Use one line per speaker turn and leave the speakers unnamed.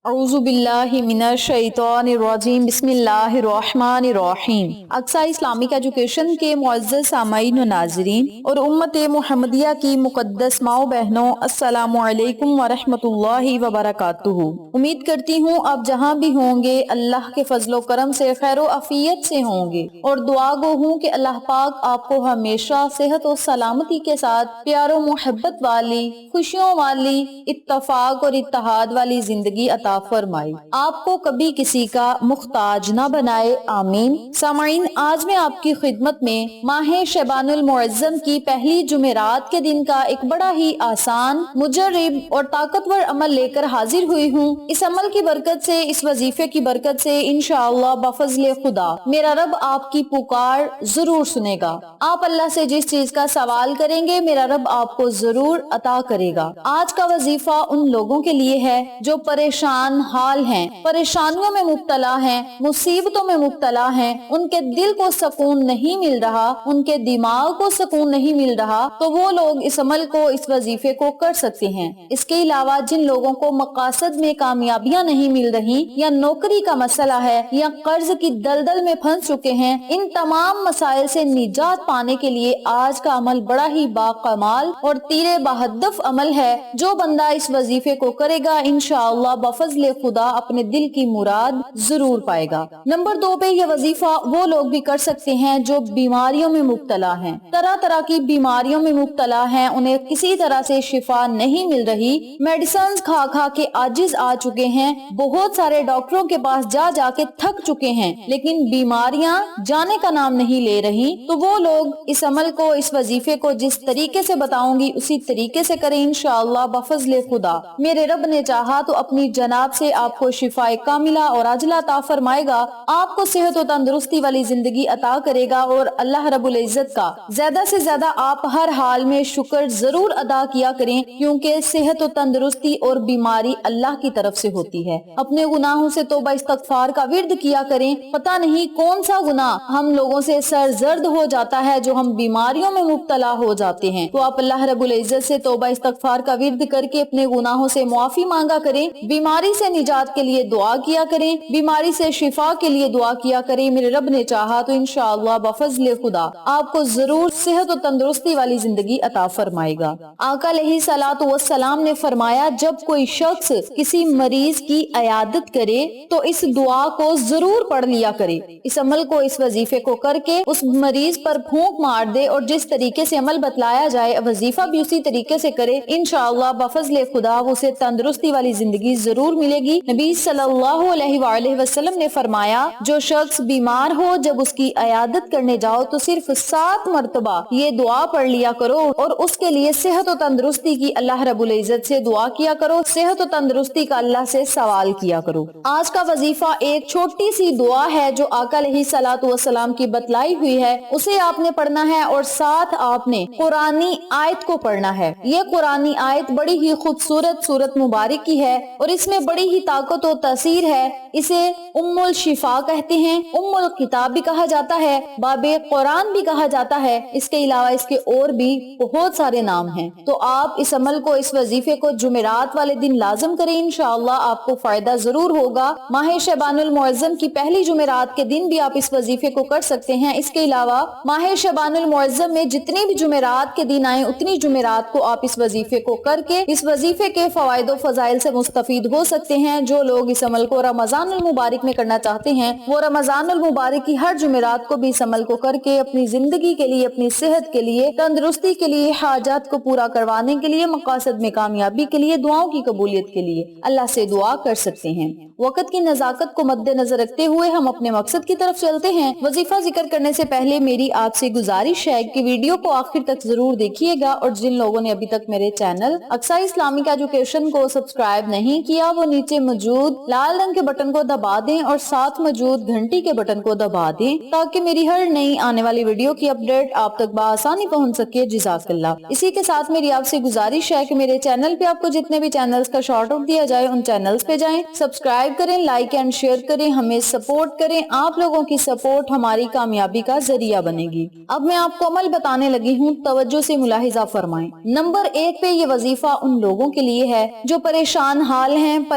اعوذ باللہ من الشیطان الرجیم بسم اللہ الرحمن الرحیم۔ اقصی اسلامک ایجوکیشن کے معزز سامعین و ناظرین اور امت محمدیہ کی مقدس ماؤں بہنوں، السلام علیکم ورحمۃ اللہ وبرکاتہ۔ امید کرتی ہوں آپ جہاں بھی ہوں گے اللہ کے فضل و کرم سے خیر و عافیت سے ہوں گے، اور دعا گو ہوں کہ اللہ پاک آپ کو ہمیشہ صحت و سلامتی کے ساتھ پیار و محبت والی، خوشیوں والی، اتفاق اور اتحاد والی زندگی عطا فرمائے، آپ کو کبھی کسی کا محتاج نہ بنائے، آمین۔ سامعین، آج میں آپ کی خدمت میں ماہ شعبان المعظم کی پہلی جمعرات کے دن کا ایک بڑا ہی آسان، مجرب اور طاقتور عمل لے کر حاضر ہوئی ہوں۔ اس عمل کی برکت سے، اس وظیفے کی برکت سے انشاءاللہ بفضل خدا میرا رب آپ کی پکار ضرور سنے گا۔ آپ اللہ سے جس چیز کا سوال کریں گے میرا رب آپ کو ضرور عطا کرے گا۔ آج کا وظیفہ ان لوگوں کے لیے ہے جو پریشان حال ہیں، پریشانیوں میں مبتلا ہیں، مصیبتوں میں مبتلا ہیں، ان کے دل کو سکون نہیں مل رہا، ان کے دماغ کو سکون نہیں مل رہا، تو وہ لوگ اس عمل کو، اس وظیفے کو کر سکتے ہیں۔ اس کے علاوہ جن لوگوں کو مقاصد میں کامیابیاں نہیں مل رہی، یا نوکری کا مسئلہ ہے، یا قرض کی دلدل میں پھنس چکے ہیں، ان تمام مسائل سے نجات پانے کے لیے آج کا عمل بڑا ہی باکمال اور تیر بہدف عمل ہے۔ جو بندہ اس وظیفے کو کرے گا انشاءاللہ بفضل خدا اپنے دل کی مراد ضرور پائے گا۔ نمبر 2 پہ یہ وظیفہ وہ لوگ بھی کر سکتے ہیں جو بیماریوں میں مبتلا ہیں، طرح طرح کی بیماریوں میں مبتلا ہیں، انہیں کسی طرح سے شفا نہیں مل رہی، میڈیسنز کھا کھا کے عاجز آ چکے ہیں، بہت سارے ڈاکٹروں کے پاس جا جا کے تھک چکے ہیں، لیکن بیماریاں جانے کا نام نہیں لے رہی، تو وہ لوگ اس عمل کو، اس وظیفے کو جس طریقے سے بتاؤں گی اسی طریقے سے کریں انشاءاللہ بفضل خدا میرے رب نے چاہا تو اپنی جناب سے آپ کو شفائے کاملہ اور عاجلہ عطا فرمائے گا، آپ کو صحت و تندرستی والی زندگی عطا کرے گا، اور اللہ رب العزت کا زیادہ سے زیادہ آپ ہر حال میں شکر ضرور ادا کیا کریں، کیونکہ صحت و تندرستی اور بیماری اللہ کی طرف سے ہوتی ہے۔ اپنے گناہوں سے توبہ استغفار کا ورد کیا کریں، پتہ نہیں کون سا گناہ ہم لوگوں سے سرزرد ہو جاتا ہے جو ہم بیماریوں میں مبتلا ہو جاتے ہیں، تو آپ اللہ رب العزت سے توبہ استغفار کا ورد کر کے اپنے گناہوں سے معافی مانگا کریں، بیماری سے نجات کے لیے دعا کیا کریں، بیماری سے شفا کے لیے دعا کیا کریں، میرے رب نے چاہا تو انشاءاللہ بفضل خدا آپ کو ضرور صحت و تندرستی والی زندگی عطا فرمائے گا۔ آقا علیہ الصلوۃ والسلام نے فرمایا جب کوئی شخص کسی مریض کی عیادت کرے تو اس دعا کو ضرور پڑھ لیا کرے، اس عمل کو، اس وظیفے کو کر کے اس مریض پر پھونک مار دے، اور جس طریقے سے عمل بتلایا جائے وظیفہ بھی اسی طریقے سے کرے، انشاءاللہ بفضل خدا اسے تندرستی والی زندگی ضرور ملے گی۔ نبی صلی اللہ علیہ وآلہ وسلم نے فرمایا جو شخص بیمار ہو جب اس کی عیادت کرنے جاؤ تو صرف 7 مرتبہ یہ دعا پڑھ لیا کرو، اور اس کے لیے صحت و تندرستی کی اللہ رب العزت سے دعا کیا کرو، صحت و تندرستی کا اللہ سے سوال کیا کرو۔ آج کا وظیفہ ایک چھوٹی سی دعا ہے جو آقا علیہ الصلوۃ والسلام کی بتلائی ہوئی ہے، اسے آپ نے پڑھنا ہے، اور ساتھ آپ نے قرآنی آیت کو پڑھنا ہے۔ یہ قرآنی آیت بڑی ہی خوبصورت سورت مبارک کی ہے، اور اس میں بڑی ہی طاقت و تاثیر ہے، اسے ام الشفا کہتے ہیں، ام الکتاب بھی کہا جاتا ہے، باب قرآن بھی کہا جاتا ہے، اس کے علاوہ اس کے اور بھی بہت سارے نام ہیں۔ تو آپ اس عمل کو، اس وظیفے کو جمعرات والے دن لازم کریں، انشاءاللہ آپ کو فائدہ ضرور ہوگا۔ ماہ شعبان المعظم کی پہلی جمعرات کے دن بھی آپ اس وظیفے کو کر سکتے ہیں۔ اس کے علاوہ ماہ شعبان المعظم میں جتنی بھی جمعرات کے دن آئیں اتنی جمعرات کو آپ اس وظیفے کو کر کے اس وظیفے کے فوائد و فضائل سے مستفید ہو سکتے ہیں۔ جو لوگ اس عمل کو رمضان المبارک میں کرنا چاہتے ہیں وہ رمضان المبارک کی ہر جمعرات کو بھی اس عمل کو کر کے اپنی زندگی کے لیے، اپنی صحت کے لیے، تندرستی کے لیے، حاجات کو پورا کروانے کے لیے، مقاصد میں کامیابی کے لیے، دعاؤں کی قبولیت کے لیے اللہ سے دعا کر سکتے ہیں۔ وقت کی نزاکت کو مد نظر رکھتے ہوئے ہم اپنے مقصد کی طرف چلتے ہیں۔ وظیفہ ذکر کرنے سے پہلے میری آپ سے گزارش ہے کہ ویڈیو کو آخر تک ضرور دیکھیے گا، اور جن لوگوں نے ابھی تک میرے چینل اقصی اسلامک ایجوکیشن کو سبسکرائب نہیں کیا وہ نیچے موجود لال رنگ کے بٹن کو دبا دیں اور ساتھ موجود گھنٹی کے بٹن کو دبا دیں تاکہ میری ہر نئی آنے والی ویڈیو کی اپڈیٹ آپ تک بآسانی پہنچ سکے۔ جزاک اللہ۔ اسی کے ساتھ میری آپ سے گزارش ہے کہ میرے چینل پہ آپ کو جتنے بھی چینلز کا شارٹ آؤٹ دیا جائے ان چینلز پہ جائیں، سبسکرائب کریں، لائک اینڈ شیئر کریں، ہمیں سپورٹ کریں۔ آپ لوگوں کی سپورٹ ہماری کامیابی کا ذریعہ بنے گی۔ اب میں آپ کو عمل بتانے لگی ہوں، توجہ سے ملاحظہ فرمائیں۔ نمبر 1 پہ یہ وظیفہ ان لوگوں کے لیے ہے جو پریشان حال ہیں،